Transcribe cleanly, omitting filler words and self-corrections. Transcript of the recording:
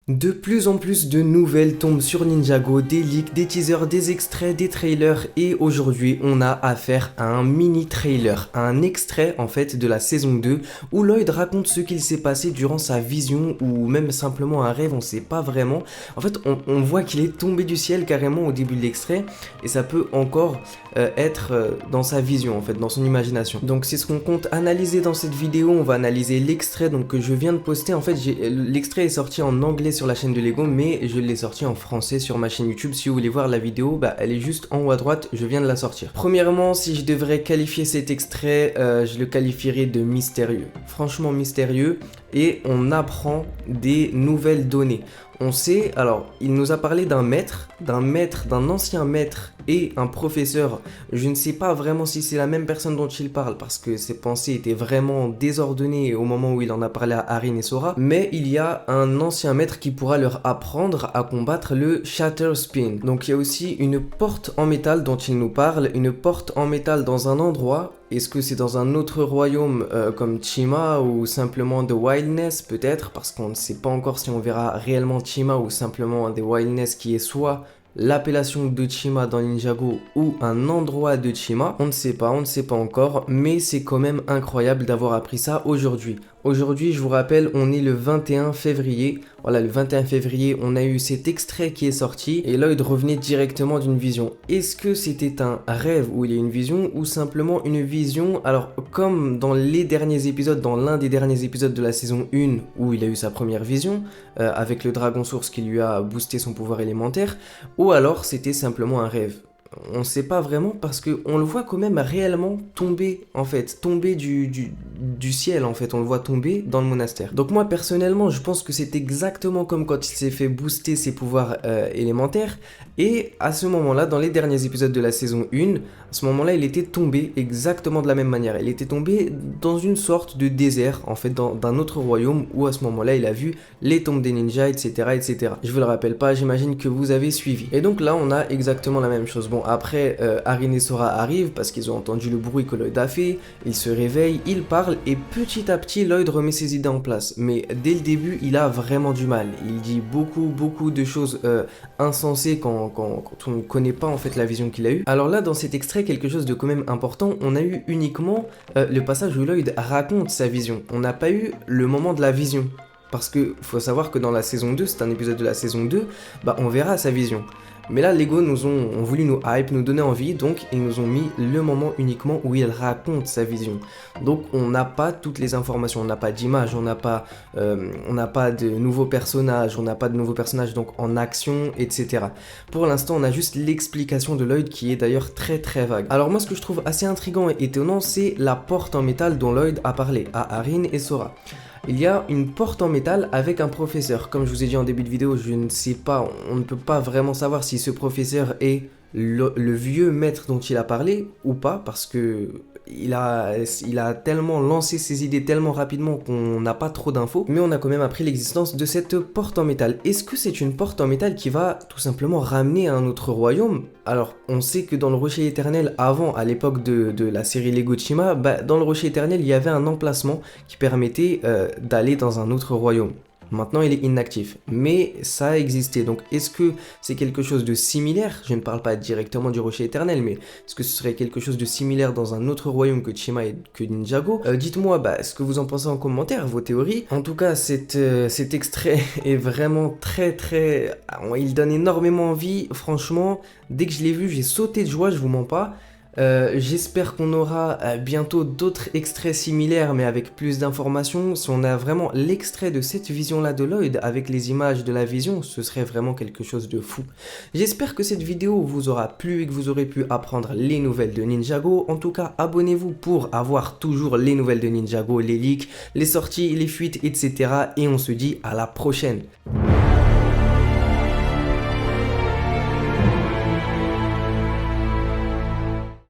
De plus en plus de nouvelles tombent sur Ninjago, des leaks, des teasers, des extraits, des trailers et aujourd'hui on a affaire à un mini trailer, un extrait en fait de la saison 2 où Lloyd raconte ce qu'il s'est passé durant sa vision ou même simplement un rêve, on sait pas vraiment. En fait on voit qu'il est tombé du ciel carrément au début de l'extrait et ça peut encore être dans sa vision en fait, dans son imagination. Donc c'est ce qu'on compte analyser dans cette vidéo, on va analyser l'extrait donc que je viens de poster. En fait l'extrait est sorti en anglais sur la chaîne de Lego mais je l'ai sorti en français sur ma chaîne YouTube. Si vous voulez voir la vidéo, elle est juste en haut à droite, je viens de la sortir. Premièrement, si je devrais qualifier cet extrait, je le qualifierais de mystérieux. Franchement mystérieux, et on apprend des nouvelles données. On sait, alors, il nous a parlé d'un ancien maître et un professeur. Je ne sais pas vraiment si c'est la même personne dont il parle parce que ses pensées étaient vraiment désordonnées au moment où il en a parlé à Arin et Sora. Mais il y a un ancien maître qui pourra leur apprendre à combattre le Shatter Spin. Donc il y a aussi une porte en métal dont il nous parle, une porte en métal dans un endroit. Est-ce que c'est dans un autre royaume comme Chima ou simplement The Wildness peut-être, parce qu'on ne sait pas encore si on verra réellement Chima ou simplement The Wildness qui est soit l'appellation de Chima dans Ninjago ou un endroit de Chima. On ne sait pas encore, mais c'est quand même incroyable d'avoir appris ça aujourd'hui. Aujourd'hui, je vous rappelle, on est le 21 février. Voilà, le 21 février, on a eu cet extrait qui est sorti et Lloyd revenait directement d'une vision. Est-ce que c'était un rêve où il y a une vision ou simplement une vision? Alors, comme dans les derniers épisodes, dans l'un des derniers épisodes de la saison 1 où il a eu sa première vision, avec le dragon source qui lui a boosté son pouvoir élémentaire, ou alors c'était simplement un rêve. On ne sait pas vraiment parce qu'on le voit quand même réellement tomber en fait, tomber du ciel en fait, on le voit tomber dans le monastère. Donc moi personnellement je pense que c'est exactement comme quand il s'est fait booster ses pouvoirs élémentaires et à ce moment-là, dans les derniers épisodes de la saison 1, à ce moment-là il était tombé exactement de la même manière. Il était tombé dans une sorte de désert en fait, d'un autre royaume où à ce moment-là il a vu les tombes des ninjas, etc. etc. Je vous le rappelle pas, j'imagine que vous avez suivi. Et donc là on a exactement la même chose. Bon, après, Arin et Sora arrivent parce qu'ils ont entendu le bruit que Lloyd a fait, ils se réveillent, ils parlent et petit à petit Lloyd remet ses idées en place. Mais dès le début, il a vraiment du mal. Il dit beaucoup de choses insensées quand on ne connaît pas en fait la vision qu'il a eue. Alors là, dans cet extrait, quelque chose de quand même important, on a eu uniquement le passage où Lloyd raconte sa vision. On n'a pas eu le moment de la vision. Parce que faut savoir que dans la saison 2, c'est un épisode de la saison 2, on verra sa vision. Mais là, Lego ont voulu nous hype, nous donner envie, donc ils nous ont mis le moment uniquement où il raconte sa vision. Donc on n'a pas toutes les informations, on n'a pas d'image, on n'a pas de nouveaux personnages, donc en action, etc. Pour l'instant, on a juste l'explication de Lloyd qui est d'ailleurs très vague. Alors moi, ce que je trouve assez intriguant et étonnant, c'est la porte en métal dont Lloyd a parlé à Arin et Sora. Il y a une porte en métal avec un professeur. Comme je vous ai dit en début de vidéo, je ne sais pas, on ne peut pas vraiment savoir si ce professeur est le vieux maître dont il a parlé ou pas, parce que il a tellement lancé ses idées tellement rapidement qu'on n'a pas trop d'infos, mais on a quand même appris l'existence de cette porte en métal. Est-ce que c'est une porte en métal qui va tout simplement ramener à un autre royaume? Alors, on sait que dans le Rocher Éternel, avant, à l'époque de la série Lego Chima, dans le Rocher Éternel, il y avait un emplacement qui permettait d'aller dans un autre royaume. Maintenant, il est inactif, mais ça a existé. Donc, est-ce que c'est quelque chose de similaire? Je ne parle pas directement du Rocher Éternel, mais est-ce que ce serait quelque chose de similaire dans un autre royaume que Chima et que Ninjago? Dites-moi ce que vous en pensez en commentaire, vos théories. En tout cas, cet extrait est vraiment très... Il donne énormément envie. Franchement, dès que je l'ai vu, j'ai sauté de joie, je vous mens pas. J'espère qu'on aura bientôt d'autres extraits similaires mais avec plus d'informations. Si on a vraiment l'extrait de cette vision là de Lloyd avec les images de la vision, ce serait vraiment quelque chose de fou. J'espère que cette vidéo vous aura plu et que vous aurez pu apprendre les nouvelles de Ninjago. En tout cas, abonnez-vous pour avoir toujours les nouvelles de Ninjago, les leaks, les sorties, les fuites, etc. Et on se dit à la prochaine.